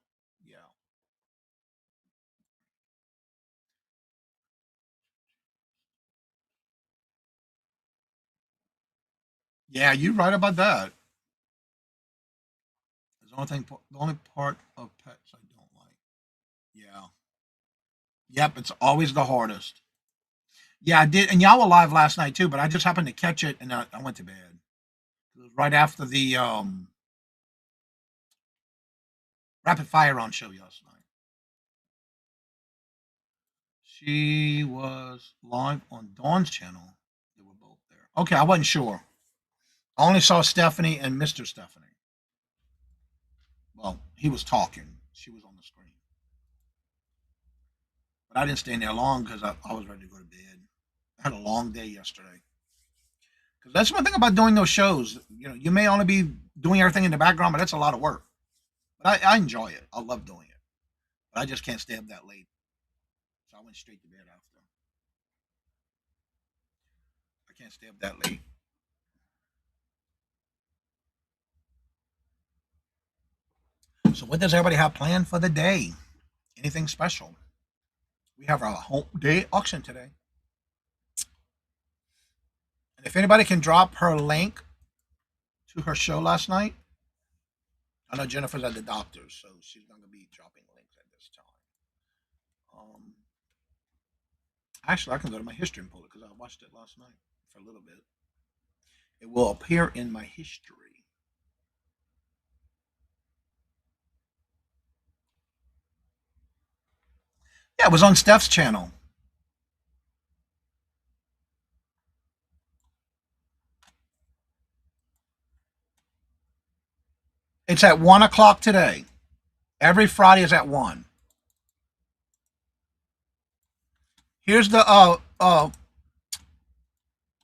Yeah. Yeah, you're right about that. It's the only part of pets I don't like. Yeah. Yep, it's always the hardest. Yeah, I did, and y'all were live last night too, but I just happened to catch it and I went to bed. It was right after the rapid fire on show last night. She was live on Dawn's channel. They were both there. Okay, I wasn't sure. I only saw Stephanie and Mr. Stephanie. Well, he was talking. She was on the screen. But I didn't stay in there long because I was ready to go to bed. I had a long day yesterday. Because that's one thing about doing those shows. You know, you may only be doing everything in the background, but that's a lot of work. But I enjoy it. I love doing it. But I just can't stay up that late. So I went straight to bed after. I can't stay up that late. So, what does everybody have planned for the day? Anything special? We have our home day auction today. And if anybody can drop her link to her show last night, I know Jennifer's at the doctor's, so she's going to be dropping links at this time. Actually, I can go to my history and pull it because I watched it last night for a little bit. It will appear in my history. Yeah, it was on Steph's channel. It's at 1 o'clock today. Every Friday is at 1. Here's the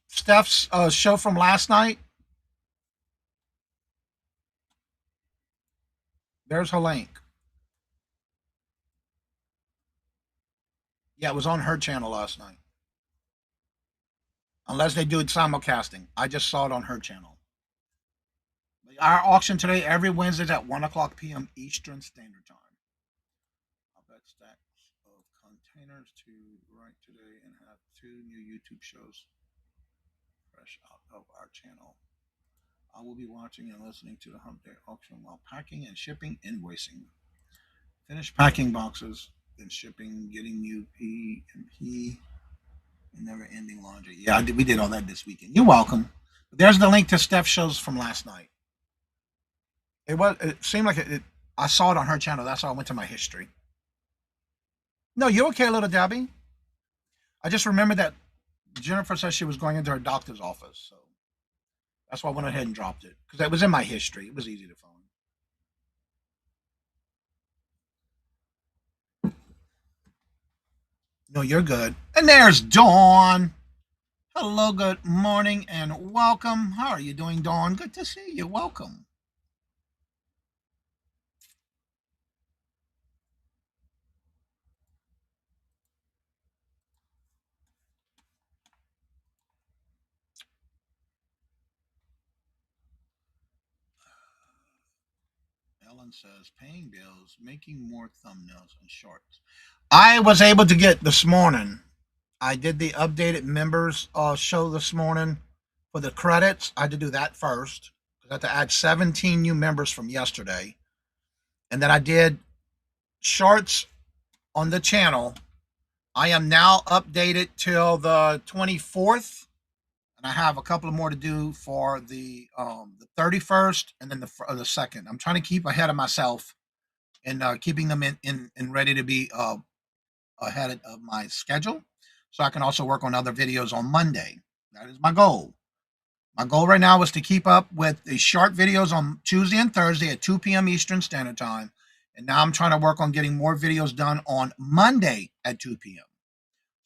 Steph's show from last night. There's her link. Yeah, it was on her channel last night. Unless they do it simulcasting. I just saw it on her channel. Our auction today, every Wednesday at 1 o'clock p.m. Eastern Standard Time. I'll bet stacks of containers to write today and have 2 new YouTube shows fresh out of our channel. I will be watching and listening to the Hump Day auction while packing and shipping invoicing. Finish packing boxes, then shipping, getting new P and P, and never-ending laundry. Yeah, we did all that this weekend. You're welcome. There's the link to Steph's shows from last night. It seemed like I saw it on her channel. That's why I went to my history. No, you're okay, little Debbie. I just remembered that Jennifer said she was going into her doctor's office, so that's why I went ahead and dropped it because it was in my history. It was easy to find. No, you're good. And there's Dawn. Hello, good morning, and welcome. How are you doing, Dawn? Good to see you. Welcome. Ellen says, paying bills, making more thumbnails and shorts. I was able to get this morning. I did the updated members show this morning for the credits. I had to do that first. I had to add 17 new members from yesterday. And then I did shorts on the channel. I am now updated till the 24th. And I have a couple of more to do for the 31st and then the 2nd. I'm trying to keep ahead of myself and keeping them in ready to be ahead of my schedule, so I can also work on other videos on Monday. That is my goal. My goal right now is to keep up with the short videos on Tuesday and Thursday at 2 p.m. Eastern Standard Time. And now I'm trying to work on getting more videos done on Monday at 2 p.m.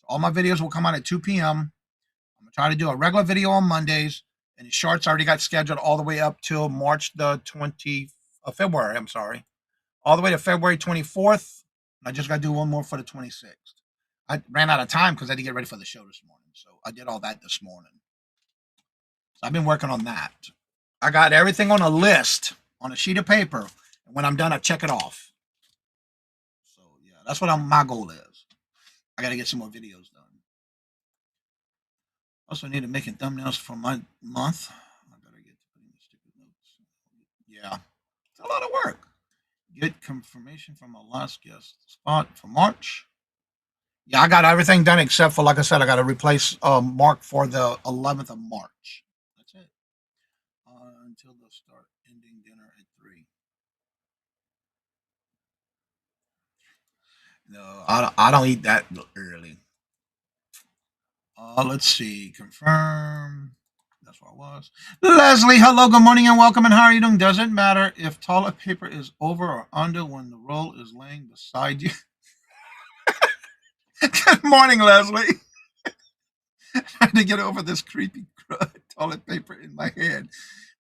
So all my videos will come out at 2 p.m. I'm going to try to do a regular video on Mondays. And the shorts already got scheduled all the way up till February, I'm sorry. All the way to February 24th. I just got to do one more for the 26th. I ran out of time because I had to get ready for the show this morning. So I did all that this morning. So I've been working on that. I got everything on a list, on a sheet of paper. And when I'm done, I check it off. So yeah, that's what my goal is. I got to get some more videos done. Also need to make thumbnails for my month. I better get to putting the stupid notes. Yeah, it's a lot of work. Get confirmation from our last guest spot for March. Yeah, I got everything done except for, like I said, I got to replace Mark for the 11th of March. That's it. Until the start ending dinner at 3. No, I don't eat that early. Let's see. Confirm. That's where I was. Leslie, hello, good morning, and welcome. And how are you doing? Doesn't matter if toilet paper is over or under when the roll is laying beside you. Good morning, Leslie. Trying to get over this creepy toilet paper in my head,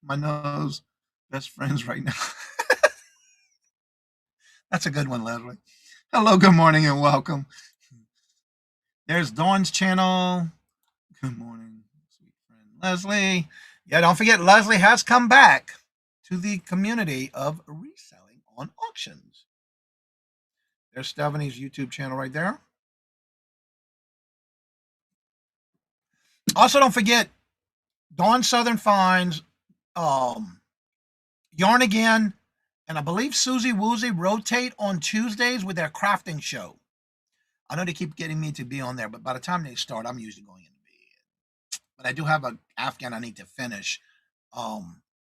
my nose. Best friends right now. That's a good one, Leslie. Hello, good morning, and welcome. There's Dawn's channel. Good morning. Leslie. Yeah, don't forget, Leslie has come back to the community of reselling on auctions. There's Stephanie's YouTube channel right there. Also, don't forget Dawn Southern Finds, um, Yarn Again, and I believe Susie Woozy rotate on Tuesdays with their crafting show. I know they keep getting me to be on there, but by the time they start, I'm usually going into bed. But I do have an Afghan I need to finish.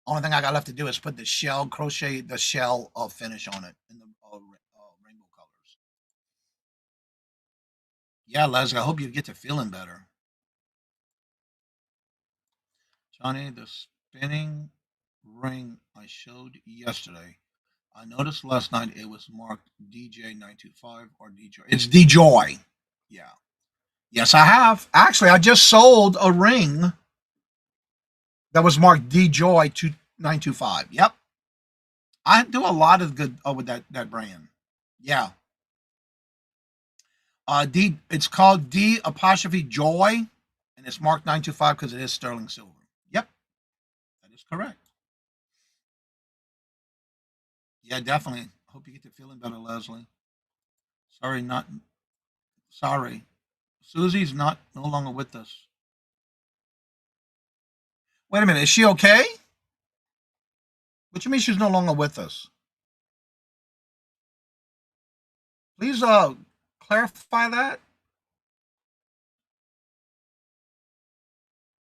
Only thing I got left to do is put the shell, crochet the shell finish on it in the rainbow colors. Yeah, Leslie, I hope you get to feeling better. Johnny, the spinning ring I showed yesterday. I noticed last night it was marked DJ925 or DJ. It's DJoy. Yeah. Yes, I have. Actually, I just sold a ring that was marked DJoy925. Yep. I do a lot of good with that brand. Yeah. D. It's called D apostrophe Joy, and it's marked 925 because it is sterling silver. Yep, that is correct. Yeah, definitely. Hope you get to feeling better, Leslie. Sorry, not sorry. Susie's not no longer with us. Wait a minute, is she okay? What do you mean she's no longer with us? Please clarify that.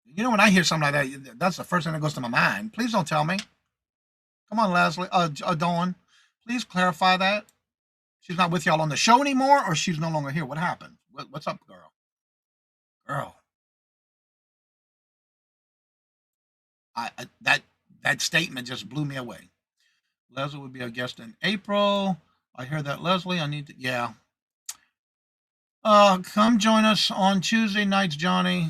You know, when I hear something like that, that's the first thing that goes to my mind. Please don't tell me. Come on, Leslie. Dawn. Please clarify that. She's not with y'all on the show anymore, or she's no longer here. What happened? What's up, girl? Girl, that statement just blew me away. Leslie would be a guest in April. I hear that, Leslie. I need to. Yeah. Come join us on Tuesday nights, Johnny.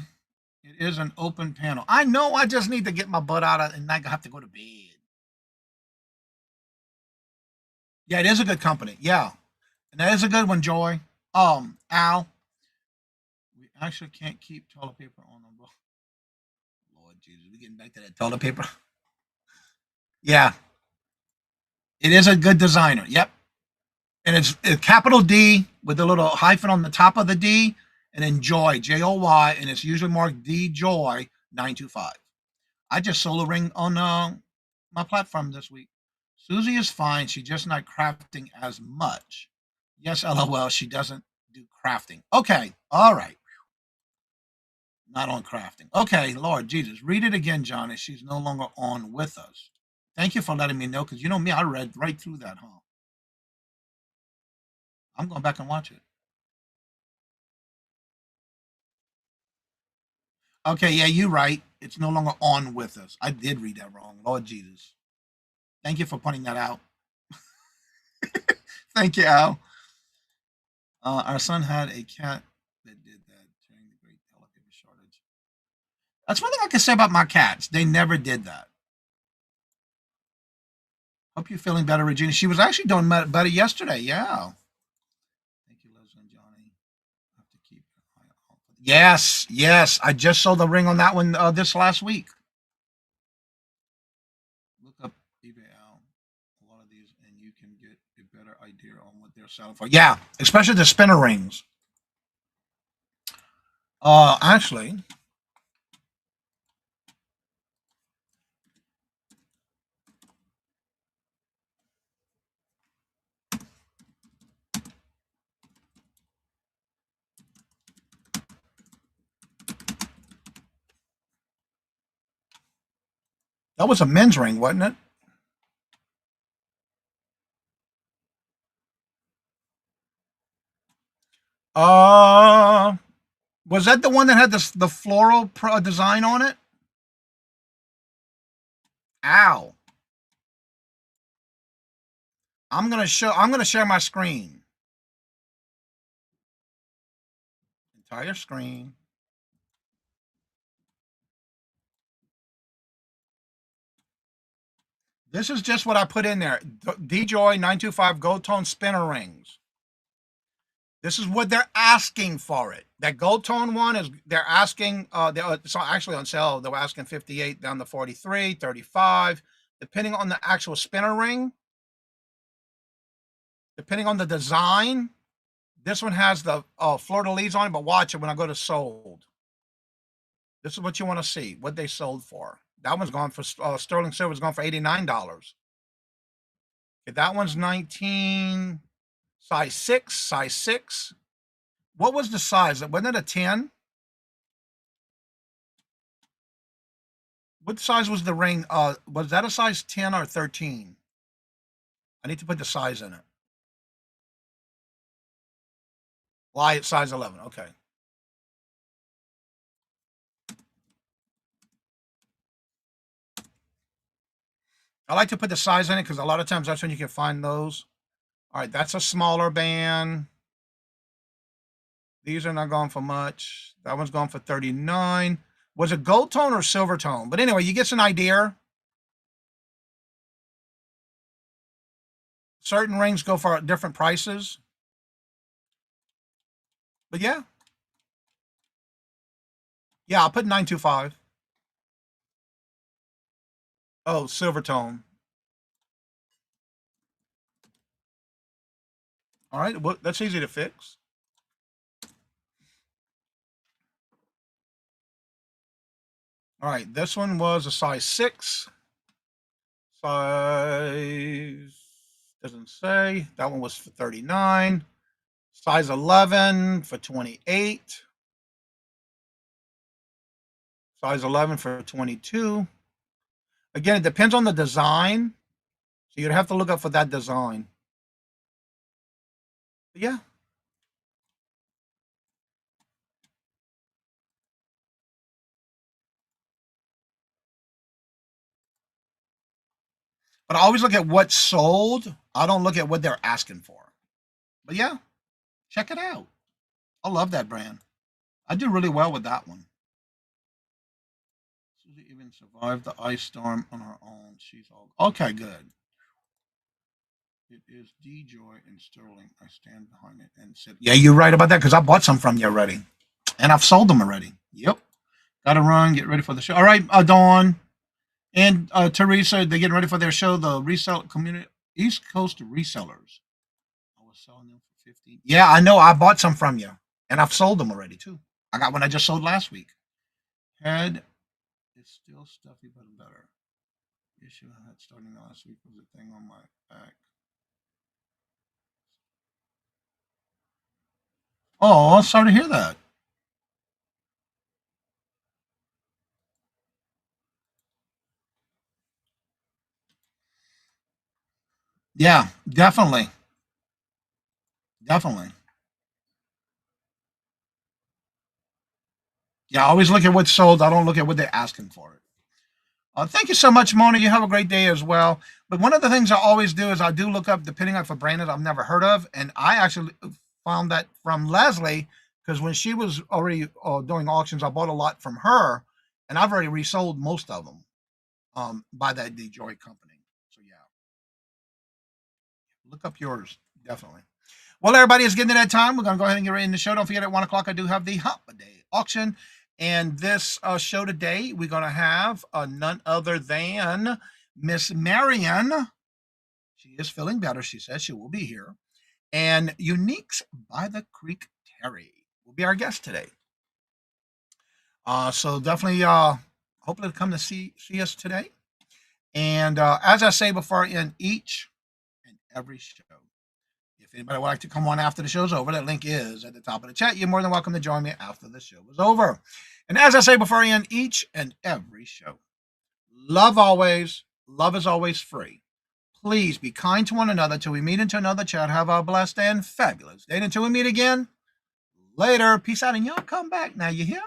It is an open panel. I know. I just need to get my butt out of and not have to go to bed. Yeah, it is a good company. Yeah, and that is a good one, Joy. Al, we actually can't keep toilet paper on them. Lord Jesus, we getting back to that toilet paper. Yeah, it is a good designer. Yep, and it's a capital D with a little hyphen on the top of the D, and then Joy, Joy, and it's usually marked D Joy 925. I just sold a ring on my platform this week. Susie is fine. She's just not crafting as much. Yes, LOL. She doesn't do crafting. Okay. All right. Not on crafting. Okay. Lord Jesus. Read it again, Johnny. She's no longer on with us. Thank you for letting me know because you know me, I read right through that, huh? I'm going back and watch it. Okay. Yeah, you're right. It's no longer on with us. I did read that wrong. Lord Jesus. Thank you for pointing that out. Thank you, Al. Our son had a cat that did that during the great toilet paper shortage. That's one thing I can say about my cats. They never did that. Hope you're feeling better, Regina. She was actually doing better yesterday. Yeah. Thank you, Leslie and Johnny. I have to keep an eye on. Yes, yes. I just sold the ring on that one this last week. Look up eBay Al. A lot of these, and you can get a better idea on what they're selling for. Yeah, especially the spinner rings. Actually, that was a men's ring, wasn't it? Uh, was that the one that had the floral design on it? Ow! I'm gonna show. I'm gonna share my screen. Entire screen. This is just what I put in there. DJoy 925 gold tone spinner rings. This is what they're asking for it. That gold tone one is they're asking. It's actually on sale. They're asking 58 down to 43, 35, depending on the actual spinner ring. Depending on the design, this one has the fleur de lis on it. But watch it when I go to sold. This is what you want to see. What they sold for. That one's gone for sterling silver's gone for $89. Okay, that one's 19, size 6, size 6. What was the size? Wasn't it a 10? What size was the ring? Was that a size 10 or 13? I need to put the size in it. Why it's size 11? Okay. I like to put the size in it because a lot of times that's when you can find those. All right, that's a smaller band. These are not going for much. That one's going for 39. Was it gold tone or silver tone? But anyway, you get an idea. Certain rings go for different prices. But yeah. Yeah, I'll put 925. Oh, silver tone. All right, well, that's easy to fix. All right, this one was a size 6. Size doesn't say. That one was for 39. Size 11 for 28. Size 11 for 22. Again, it depends on the design. So you'd have to look up for that design. But yeah. But I always look at what's sold. I don't look at what they're asking for. But yeah, check it out. I love that brand. I do really well with that one. Susie even survived the ice storm on her own. She's all okay. Good. It is D Joy and Sterling. I stand behind it and said, "Yeah, you're right about that because I bought some from you already, and I've sold them already." Yep. Got to run. Get ready for the show. All right, Dawn and Teresa, they're getting ready for their show. The resell community, East Coast resellers. I was selling them for 15. Yeah, I know. I bought some from you, and I've sold them already too. I got one I just sold last week. Head is still stuffy, but better. Issue I had starting last week was a thing on my back. Oh, sorry to hear that. Yeah, definitely. Definitely. Yeah, I always look at what's sold. I don't look at what they're asking for it. Thank you so much, Mona. You have a great day as well. But one of the things I always do is I do look up, depending on for brands I've never heard of. And I actually found that from Leslie, because when she was already doing auctions, I bought a lot from her. And I've already resold most of them by that DJoy company. So, yeah, look up yours, definitely. Well, everybody is getting to that time. We're going to go ahead and get ready in the show. Don't forget at 1 o'clock, I do have the Hump Day auction. And this show today, we're going to have none other than Miss Marion. She is feeling better. She says she will be here. And Uniques by the Creek Terry will be our guest today. So definitely, hopefully, come to see us today. And as I say before, in each and every show, if anybody would like to come on after the show's over, that link is at the top of the chat. You're more than welcome to join me after the show is over. And as I say before I end each and every show, love always, love is always free. Please be kind to one another till we meet into another chat. Have a blessed and fabulous day. Until we meet again, later. Peace out, and y'all come back now. You hear?